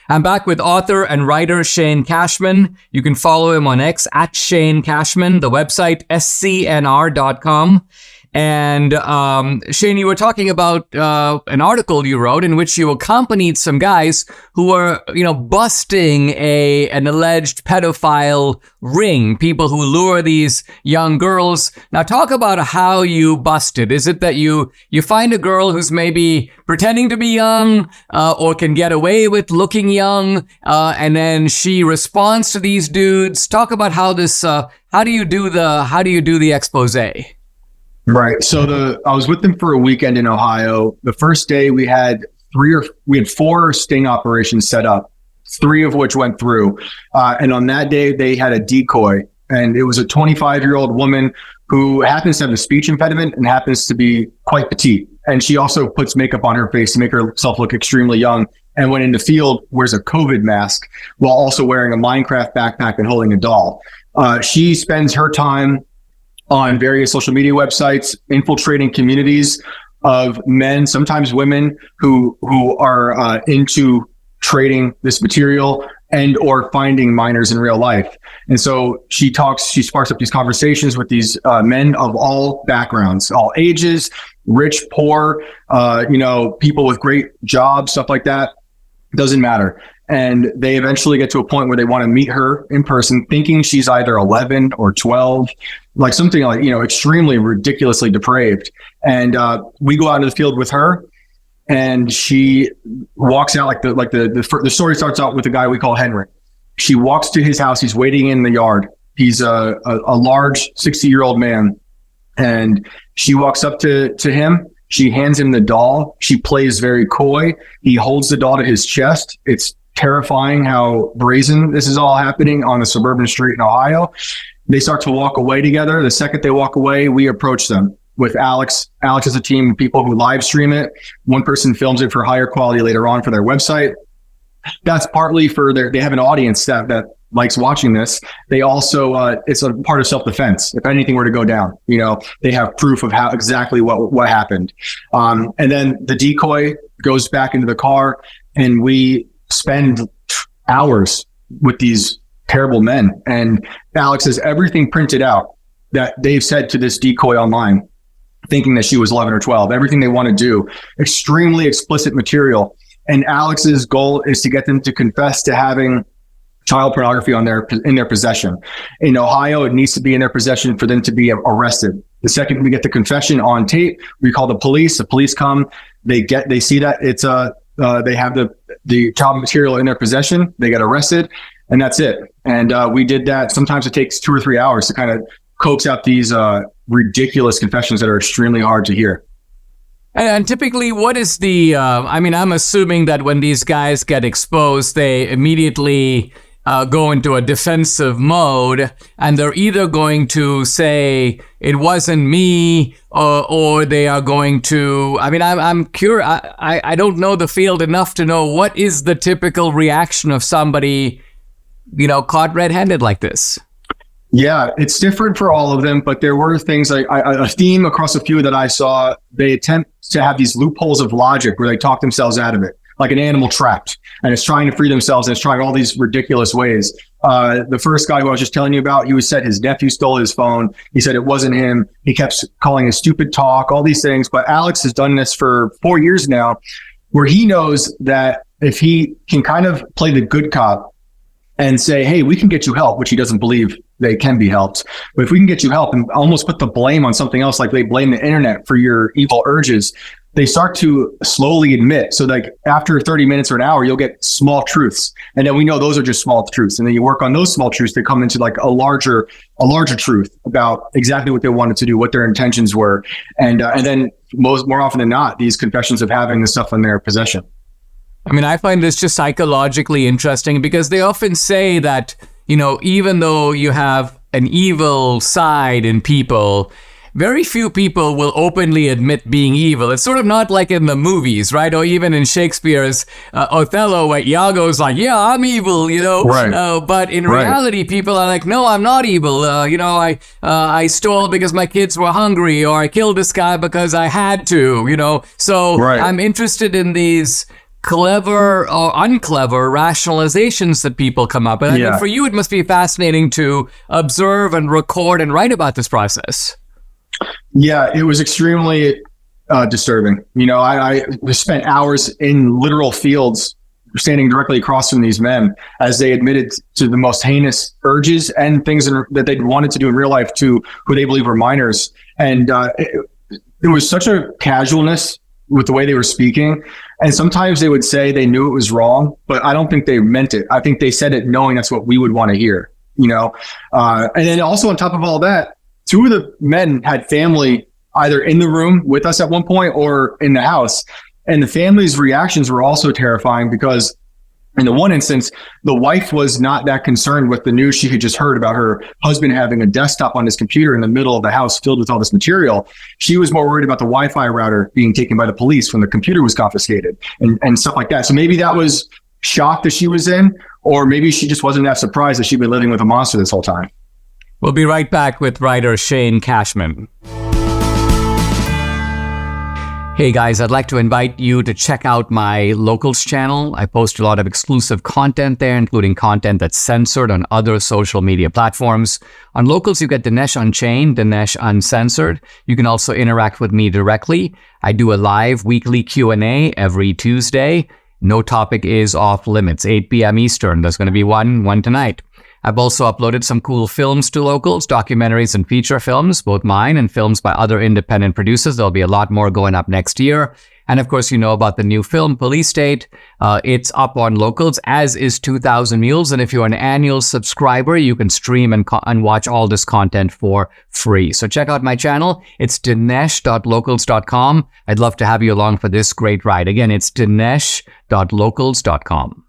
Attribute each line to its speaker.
Speaker 1: I'm back with author and writer Shane Cashman. You can follow him on X at Shane Cashman, the website scnr.com. And Shane, you were talking about an article you wrote in which you accompanied some guys who were, busting an alleged pedophile ring, people who lure these young girls. Now, talk about how you busted. Is it that you find a girl who's maybe pretending to be young or can get away with looking young, and then she responds to these dudes? Talk about how this. How do you do the expose?
Speaker 2: Right. So I was with them for a weekend in Ohio. The first day we had four sting operations set up, three of which went through. And on that day, they had a decoy, and it was a 25-year-old woman who happens to have a speech impediment and happens to be quite petite. And she also puts makeup on her face to make herself look extremely young. And when in the field, wears a COVID mask while also wearing a Minecraft backpack and holding a doll. She spends her time on various social media websites, infiltrating communities of men, sometimes women, who are into trading this material and or finding minors in real life. And so she sparks up these conversations with these men of all backgrounds, all ages, rich, poor, people with great jobs, stuff like that. Doesn't matter. And they eventually get to a point where they want to meet her in person, thinking she's either 11 or 12, like something like, extremely ridiculously depraved. And we go out into the field with her, and she walks out the story starts out with a guy we call Henry. She walks to his house. He's waiting in the yard. He's a large 60-year-old man. And she walks up to him. She hands him the doll. She plays very coy. He holds the doll to his chest. It's terrifying how brazen this is all happening on a suburban street in Ohio. They start to walk away together. The second they walk away, we approach them with Alex. Alex is a team of people who live stream it. One person films it for higher quality later on for their website. That's partly for they have an audience that likes watching this. They also, it's a part of self-defense. If anything were to go down, they have proof of how exactly what happened. And then the decoy goes back into the car, and we spend hours with these terrible men. And Alex has everything printed out that they've said to this decoy online, thinking that she was 11 or 12, everything they want to do, extremely explicit material. And Alex's goal is to get them to confess to having child pornography in their possession. In Ohio, it needs to be in their possession for them to be arrested. The second we get the confession on tape, we call the police. The police come, they see that it's they have the child material in their possession. They get arrested, and that's it. And we did that. Sometimes it takes 2 or 3 hours to kind of coax out these ridiculous confessions that are extremely hard to hear.
Speaker 1: And typically, what is the, I'm assuming that when these guys get exposed, they immediately go into a defensive mode, and they're either going to say, it wasn't me, or they are going to, I'm curious, I don't know the field enough to know what is the typical reaction of somebody, caught red-handed like this.
Speaker 2: Yeah, it's different for all of them, but there were things like a theme across a few that I saw. They attempt to have these loopholes of logic where they talk themselves out of it, like an animal trapped, and it's trying to free themselves, and it's trying all these ridiculous ways. The first guy who I was just telling you about, he said his nephew stole his phone. He said it wasn't him. He kept calling it stupid talk, all these things. But Alex has done this for 4 years now, where he knows that if he can kind of play the good cop and say, hey, we can get you help, which he doesn't believe they can be helped. But if we can get you help, and almost put the blame on something else, like they blame the internet for your evil urges, they start to slowly admit. So like after 30 minutes or an hour, you'll get small truths. And then we know those are just small truths. And then you work on those small truths to come into like a larger truth about exactly what they wanted to do, what their intentions were. And then more often than not, these confessions of having this stuff in their possession.
Speaker 1: I find this just psychologically interesting because they often say that, even though you have an evil side in people, very few people will openly admit being evil. It's sort of not like in the movies, right? Or even in Shakespeare's Othello, where Iago's like, yeah, I'm evil, Right. But in reality, people are like, no, I'm not evil. I stole because my kids were hungry, or I killed this guy because I had to, So right. I'm interested in these clever or unclever rationalizations that people come up with. I mean, for you, it must be fascinating to observe and record and write about this process.
Speaker 2: Yeah, it was extremely disturbing. You know, I spent hours in literal fields standing directly across from these men as they admitted to the most heinous urges and things that they'd wanted to do in real life to who they believe were minors. And it was such a casualness with the way they were speaking. And sometimes they would say they knew it was wrong, but I don't think they meant it. I think they said it knowing that's what we would want to hear, you know? And then also on top of all that, two of the men had family either in the room with us at one point or in the house. And the family's reactions were also terrifying because in the one instance, the wife was not that concerned with the news she had just heard about her husband having a desktop on his computer in the middle of the house filled with all this material. She was more worried about the Wi-Fi router being taken by the police when the computer was confiscated and stuff like that. So maybe that was shock that she was in, or maybe she just wasn't that surprised that she'd been living with a monster this whole time.
Speaker 1: We'll be right back with writer Shane Cashman. Hey guys, I'd like to invite you to check out my Locals channel. I post a lot of exclusive content there, including content that's censored on other social media platforms. On Locals, you get Dinesh Unchained, Dinesh Uncensored. You can also interact with me directly. I do a live weekly Q&A every Tuesday. No topic is off limits, 8 p.m. Eastern. There's going to be one tonight. I've also uploaded some cool films to Locals, documentaries and feature films, both mine and films by other independent producers. There'll be a lot more going up next year. And of course, you know about the new film, Police State. It's up on Locals, as is 2000 Mules. And if you're an annual subscriber, you can stream and watch all this content for free. So check out my channel. It's dinesh.locals.com. I'd love to have you along for this great ride. Again, it's dinesh.locals.com.